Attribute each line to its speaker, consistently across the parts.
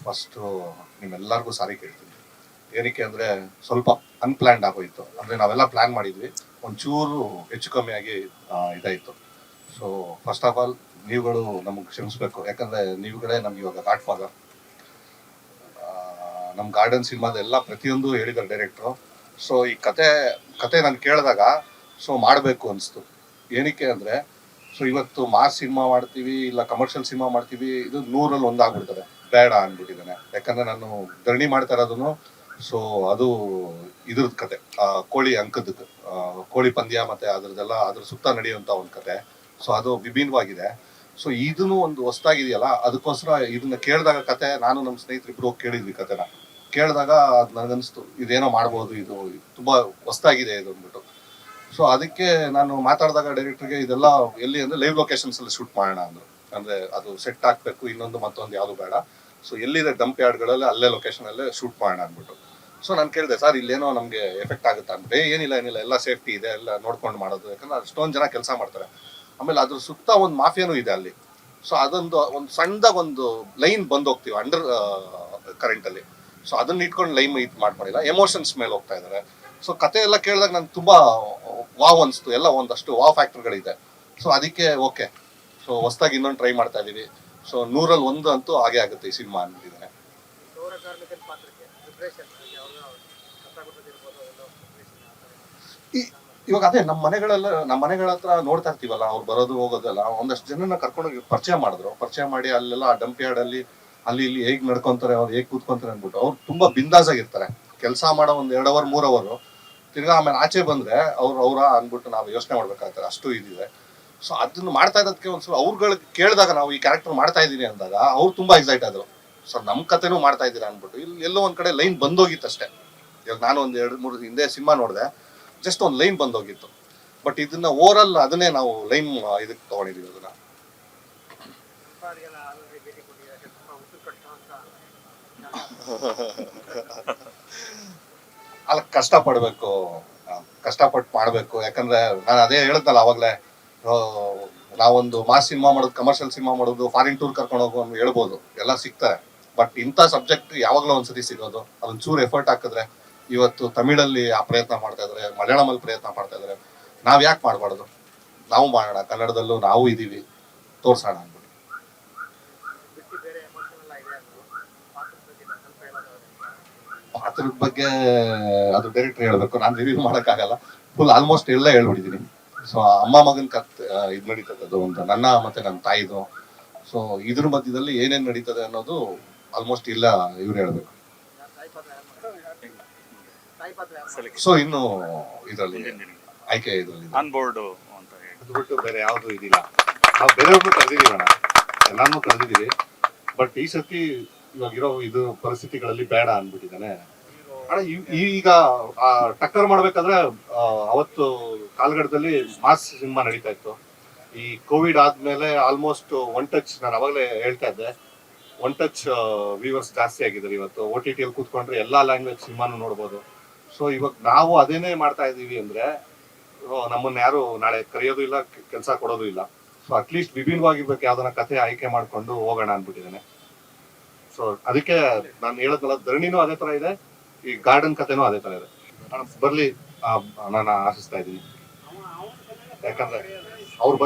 Speaker 1: First ನಿಮ್ಮೆಲ್ಲರಿಗೂ ಸಾರಿ ಕೇಳ್ತೀನಿ. ಏನಕ್ಕೆ ಅಂದರೆ ಸ್ವಲ್ಪ ಅನ್ಪ್ಲ್ಯಾನ್ಡ್ ಆಗೋಯಿತು. ಅಂದರೆ ನಾವೆಲ್ಲ ಪ್ಲ್ಯಾನ್ ಮಾಡಿದ್ವಿ, ಒಂಚೂರು ಹೆಚ್ಚು ಕಮ್ಮಿಯಾಗಿ ಇದಾಯಿತು. ಸೊ ಫಸ್ಟ್ ಆಫ್ ಆಲ್ ನೀವುಗಳು ನಮಗೆ ಕ್ಷಮಿಸ್ಬೇಕು. ಯಾಕಂದರೆ ನೀವುಗಳೇ ನಮ್ಗೆ ಇವಾಗ ಗಾಡ್ ಫಾದರ್. ನಮ್ಮ ಗಾರ್ಡನ್ ಸಿನಿಮಾದ ಎಲ್ಲ ಪ್ರತಿಯೊಂದು ಹೇಳಿದ್ದಾರೆ ಡೈರೆಕ್ಟ್ರು. ಸೊ ಈ ಕತೆ ನಾನು ಕೇಳಿದಾಗ ಸೊ ಮಾಡಬೇಕು ಅನಿಸ್ತು. ಏನಕ್ಕೆ ಅಂದರೆ ಸೊ ಇವತ್ತು ಮಾಸ್ ಸಿನಿಮಾ ಮಾಡ್ತೀವಿ, ಇಲ್ಲ ಕಮರ್ಷಿಯಲ್ ಸಿನಿಮಾ ಮಾಡ್ತೀವಿ, ಇದು 100ರಲ್ಲಿ 1 ಆಗ್ಬಿಡ್ತಾರೆ, ಬೇಡ ಅಂದ್ಬಿಟ್ಟಿದ್ದಾನೆ. ಯಾಕಂದರೆ ನಾನು ಧರಣಿ ಮಾಡ್ತಾ ಇರೋದನ್ನು ಸೊ ಅದು ಇದ್ರದ್ದು ಕತೆ, ಕೋಳಿ ಅಂಕದ ಕೋಳಿ ಪಂದ್ಯ ಮತ್ತು ಅದ್ರ ಸುತ್ತ ನಡೆಯುವಂಥ ಒಂದು ಕತೆ. ಸೊ ಅದು ವಿಭಿನ್ನವಾಗಿದೆ. ಸೊ ಇದನ್ನು ಒಂದು ಹೊಸ್ದಾಗಿದೆಯಲ್ಲ, ಅದಕ್ಕೋಸ್ಕರ ಇದನ್ನ ಕೇಳಿದಾಗ ಕತೆ ನಾನು ನಮ್ಮ ಸ್ನೇಹಿತರಿಬ್ರು ಕೇಳಿದ್ವಿ. ಕತೆನ ಕೇಳಿದಾಗ ಅದು ನನಗನ್ನಿಸ್ತು ಇದೇನೋ ಮಾಡ್ಬೋದು, ಇದು ತುಂಬ ಹೊಸ್ದಾಗಿದೆ ಇದು ಅಂದ್ಬಿಟ್ಟು. ಸೊ ಅದಕ್ಕೆ ನಾನು ಮಾತಾಡಿದಾಗ ಡೈರೆಕ್ಟರ್ಗೆ ಇದೆಲ್ಲ ಎಲ್ಲಿ ಅಂದರೆ ಲೈವ್ ಲೊಕೇಶನ್ಸ್ ಅಲ್ಲಿ ಶೂಟ್ ಮಾಡೋಣ ಅಂದರು. ಅಂದರೆ ಅದು ಸೆಟ್ ಹಾಕಬೇಕು, ಇನ್ನೊಂದು ಮತ್ತೊಂದು ಯಾವುದು ಬೇಡ. ಸೊ ಎಲ್ಲಿದೆ ಡಂಪ್ ಯಾರ್ಡ್ಗಳಲ್ಲಿ ಅಲ್ಲೇ ಲೊಕೇಶನಲ್ಲೇ ಶೂಟ್ ಮಾಡೋಣ ಅಂದ್ಬಿಟ್ಟು. ಸೊ ನಾನು ಕೇಳಿದೆ, ಸರ್ ಇಲ್ಲೇನೋ ನಮಗೆ ಎಫೆಕ್ಟ್ ಆಗುತ್ತಾ ಅಂತ. ಏನಿಲ್ಲ ಎಲ್ಲ ಸೇಫ್ಟಿ ಇದೆ, ಎಲ್ಲ ನೋಡ್ಕೊಂಡು ಮಾಡೋದು. ಯಾಕಂದ್ರೆ ಅಷ್ಟೊಂದು ಜನ ಕೆಲಸ ಮಾಡ್ತಾರೆ. ಆಮೇಲೆ ಅದ್ರ ಸುತ್ತ ಒಂದು ಮಾಫಿಯಾನೂ ಇದೆ ಅಲ್ಲಿ. ಸೊ ಅದೊಂದು ಸಣ್ಣದಾಗ ಒಂದು ಲೈನ್ ಬಂದು ಹೋಗ್ತೀವಿ ಅಂಡರ್ ಕರೆಂಟಲ್ಲಿ. ಸೊ ಅದನ್ನ ಇಟ್ಕೊಂಡು ಲೈನ್ ಇದು ಮಾಡ್ಕೊಂಡಿಲ್ಲ, ಎಮೋಷನ್ಸ್ ಮೇಲೆ ಹೋಗ್ತಾ ಇದ್ದಾರೆ. ಸೊ ಕತೆ ಎಲ್ಲ ಕೇಳಿದಾಗ ನಂಗೆ ತುಂಬ ವಾವ್ ಅನಿಸ್ತು. ಎಲ್ಲ ಒಂದಷ್ಟು ವಾವ್ ಫ್ಯಾಕ್ಟರ್ಗಳಿದೆ. ಸೊ ಅದಕ್ಕೆ ಓಕೆ, ಸೊ ಹೊಸ್ದಾಗಿ ಇನ್ನೊಂದು ಟ್ರೈ ಮಾಡ್ತಾ ಇದ್ದೀವಿ. ಸೊ 100ರಲ್ಲಿ 1 ಅಂತೂ ಹಾಗೆ ಆಗುತ್ತೆ ಈ ಸಿನಿಮಾ ಅಂತಿದ್ದೇನೆ. ಇವಾಗ ಅದೇ ನಮ್ಮ ಮನೆಗಳ ಹತ್ರ ನೋಡ್ತಾ ಇರ್ತೀವಲ್ಲ, ಅವ್ರು ಬರೋದು ಹೋಗೋದಲ್ಲ, ಒಂದಷ್ಟು ಜನನ ಕರ್ಕೊಂಡೋಗಿ ಪರಿಚಯ ಮಾಡಿ ಅಲ್ಲೆಲ್ಲ ಆ ಡಂಪ್ ಯಾರ್ಡ್ ಅಲ್ಲಿ ಇಲ್ಲಿ ಹೇಗ್ ನಡ್ಕೊಂತಾರೆ, ಅವ್ರು ಹೇಗ್ ಕೂತ್ಕೊಂತಾರೆ ಅಂದ್ಬಿಟ್ಟು ಅವ್ರು ತುಂಬಾ ಬಿಂದಾಸ್ ಆಗಿರ್ತಾರೆ. ಕೆಲಸ ಮಾಡೋ ಒಂದು 2 ಅವರ್ 3 ಅವರ್ ತಿರ್ಗಾ ಆಮೇಲೆ ಆಚೆ ಬಂದ್ರೆ ಅವ್ರ ಅಂದ್ಬಿಟ್ಟು ನಾವು ಯೋಚನೆ ಮಾಡ್ಬೇಕಾಗ್ತಾರೆ, ಅಷ್ಟು ಇದಿದೆ. ಸೊ ಅದನ್ನ ಮಾಡ್ತಾ ಇರೋದಕ್ಕೆ ಒಂದ್ಸಲ ಅವ್ರುಗಳಿಗೆ ಕೇಳಿದಾಗ, ನಾವು ಈ ಕ್ಯಾರೆಕ್ಟರ್ ಮಾಡ್ತಾ ಇದ್ದೀನಿ ಅಂದಾಗ ಅವ್ರು ತುಂಬಾ ಎಕ್ಸೈಟ್ ಆದ್ರು. ಸರ್ ನಮ್ಮ ಕತೆನೂ ಮಾಡ್ತಾ ಇದ್ದೀರಾ ಅಂದ್ಬಿಟ್ಟು. ಇಲ್ಲಿ ಎಲ್ಲೋ ಒಂದ್ ಕಡೆ ಲೈನ್ ಬಂದೋಗಿತ್ತು ಅಷ್ಟೇ. ಇವಾಗ ನಾನು ಒಂದು 2-3 ಹಿಂದೆ ಸಿನಿಮಾ ನೋಡಿದೆ, ಜಸ್ಟ್ ಒಂದು ಲೈನ್ ಬಂದೋಗಿತ್ತು. ಬಟ್ ಇದನ್ನ ಓವರಾಲ್ ಅದನ್ನೇ ನಾವು ಲೈನ್ ಇದಕ್ಕೆ ತಗೊಂಡಿದೀವಿ. ಅದನ್ನ ಅಲ್ಲ, ಕಷ್ಟಪಟ್ಟು ಮಾಡ್ಬೇಕು. ಯಾಕಂದ್ರೆ ನಾನು ಅದೇ ಹೇಳಿದ್ನಲ್ಲ ಅವಾಗ್ಲೇ, ನಾವೊಂದು ಮಾಸ್ ಸಿನಿಮಾ ಮಾಡೋದು, ಕಮರ್ಷಿಯಲ್ ಸಿನಿಮಾ ಮಾಡೋದು, ಫಾರಿನ್ ಟೂರ್ ಕರ್ಕೊಂಡು ಹೋಗೋದು ಹೇಳ್ಬೋದು, ಎಲ್ಲ ಸಿಗ್ತಾರೆ. ಬಟ್ ಇಂಥ ಸಬ್ಜೆಕ್ಟ್ ಯಾವಾಗಲೂ ಒಂದ್ಸತಿ ಸಿಗೋದು. ಅದೊಂದು ಚೂರು ಎಫರ್ಟ್ ಹಾಕಿದ್ರೆ, ಇವತ್ತು ತಮಿಳಲ್ಲಿ ಆ ಪ್ರಯತ್ನ ಮಾಡ್ತಾ ಇದ್ದಾರೆ, ಮಲಯಾಳಮಲ್ಲಿ ಪ್ರಯತ್ನ ಮಾಡ್ತಾ ಇದ್ದಾರೆ, ನಾವ್ ಯಾಕೆ ಮಾಡಬಾರ್ದು? ನಾವು ಮಾಡೋಣ, ಕನ್ನಡದಲ್ಲೂ ನಾವು ಇದೀವಿ, ತೋರ್ಸೋಣ ಅಂದ್ಬಿಟ್ಟು. ಪಾತ್ರದ ಬಗ್ಗೆ ಅದು ಡೈರೆಕ್ಟರ್ ಹೇಳ್ಬೇಕು, ನಾನು ರಿವ್ಯೂ ಮಾಡೋಕ್ಕಾಗಲ್ಲ. ಫುಲ್ ಆಲ್ಮೋಸ್ಟ್ ಎಲ್ಲ ಹೇಳ್ಬಿಟ್ಟಿದ್ದೀನಿ. ಸೊ ಅಮ್ಮ ಮಗನ್ ಇದು ನಡೀತದೆ ಒಂದು ನನ್ನ ಮತ್ತೆ ನನ್ನ ತಾಯಿದು. ಸೊ ಇದ್ರ ಮಧ್ಯದಲ್ಲಿ ಏನೇನ್ ನಡೀತದೆ ಅನ್ನೋದು ಆಲ್ಮೋಸ್ಟ್ ಇಲ್ಲ ಇವ್ರು ಹೇಳ್ಬೇಕು. ಸೊ ಇನ್ನು ಇದರಲ್ಲಿ ಆಯ್ಕೆ ಇದರಲ್ಲಿ ಅದು ಬಿಟ್ಟು ಬೇರೆ ಯಾವ್ದು ಇದಿಲ್ಲ. ನಾವು ಬೇರೆಯವ್ರನ್ನೂ ಕರೆದಿದ್ದೀವಣ್ಣ, ಎಲ್ಲಾನು ಕರೆದಿದ್ದೀವಿ. ಬಟ್ ಈ ಸತಿ ಇವಾಗ ಇರೋ ಇದು ಪರಿಸ್ಥಿತಿಗಳಲ್ಲಿ ಬೇಡ ಅಂದ್ಬಿಟ್ಟಿದ್ದಾನೆ ಅಣ್ಣ. ಈಗ ಟಕ್ಕರ್ ಮಾಡ್ಬೇಕಾದ್ರೆ ಅವತ್ತು ಕಾಲ್ಗಡದಲ್ಲಿ ಮಾಸ್ ಸಿನಿಮಾ ನಡೀತಾ ಇತ್ತು. ಈ ಕೋವಿಡ್ ಆದ್ಮೇಲೆ ಆಲ್ಮೋಸ್ಟ್ ಒನ್ ಟಚ್, ನಾನು ಅವಾಗಲೇ ಹೇಳ್ತಾ ಇದ್ದೆ, ಒನ್ ಟಚ್ ವ್ಯೂವರ್ಸ್ ಜಾಸ್ತಿ ಆಗಿದ್ದಾರೆ. ಇವತ್ತು OTT ಅಲ್ಲಿ ಕೂತ್ಕೊಂಡ್ರೆ ಎಲ್ಲಾ ಲ್ಯಾಂಗ್ವೇಜ್ ಸಿನಿಮಾನು ನೋಡ್ಬೋದು. ಸೊ ಇವಾಗ ನಾವು ಅದೇನೇ ಮಾಡ್ತಾ ಇದೀವಿ ಅಂದ್ರೆ, ನಮ್ಮನ್ನ ಯಾರು ನಾಳೆ ಕರೆಯೋದು ಇಲ್ಲ, ಕೆಲಸ ಕೊಡೋದು ಇಲ್ಲ. ಸೊ ಅಟ್ಲೀಸ್ಟ್ ವಿಭಿನ್ನವಾಗಿರ್ಬೇಕು, ಯಾವ್ದನ್ನ ಕಥೆ ಆಯ್ಕೆ ಮಾಡ್ಕೊಂಡು ಹೋಗೋಣ ಅನ್ಬಿಟ್ಟಿದ್ದೇನೆ. ಸೊ ಅದಕ್ಕೆ ನಾನು ಹೇಳೋದಲ್ಲ, ಧರಣಿನೂ ಅದೇ ತರ ಇದೆ, ಈ ಗಾರ್ಡನ್ ಕಥೆನೂ ಅದೇ ತರ ಇದೆ. ಬರ್ಲಿ ನಾನು ಆಶಿಸ್ತಾ ಇದ್ದೀನಿ. ಯಾಕಂದ್ರೆ ಅವ್ರು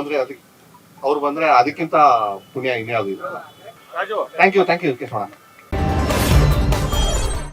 Speaker 1: ಬಂದ್ರೆ ಅದಕ್ಕಿಂತ ಪುಣ್ಯ ಇನ್ಯಾವುದು ಇಲ್ಲ. Thank you ಕೇಶವಣ್ಣ.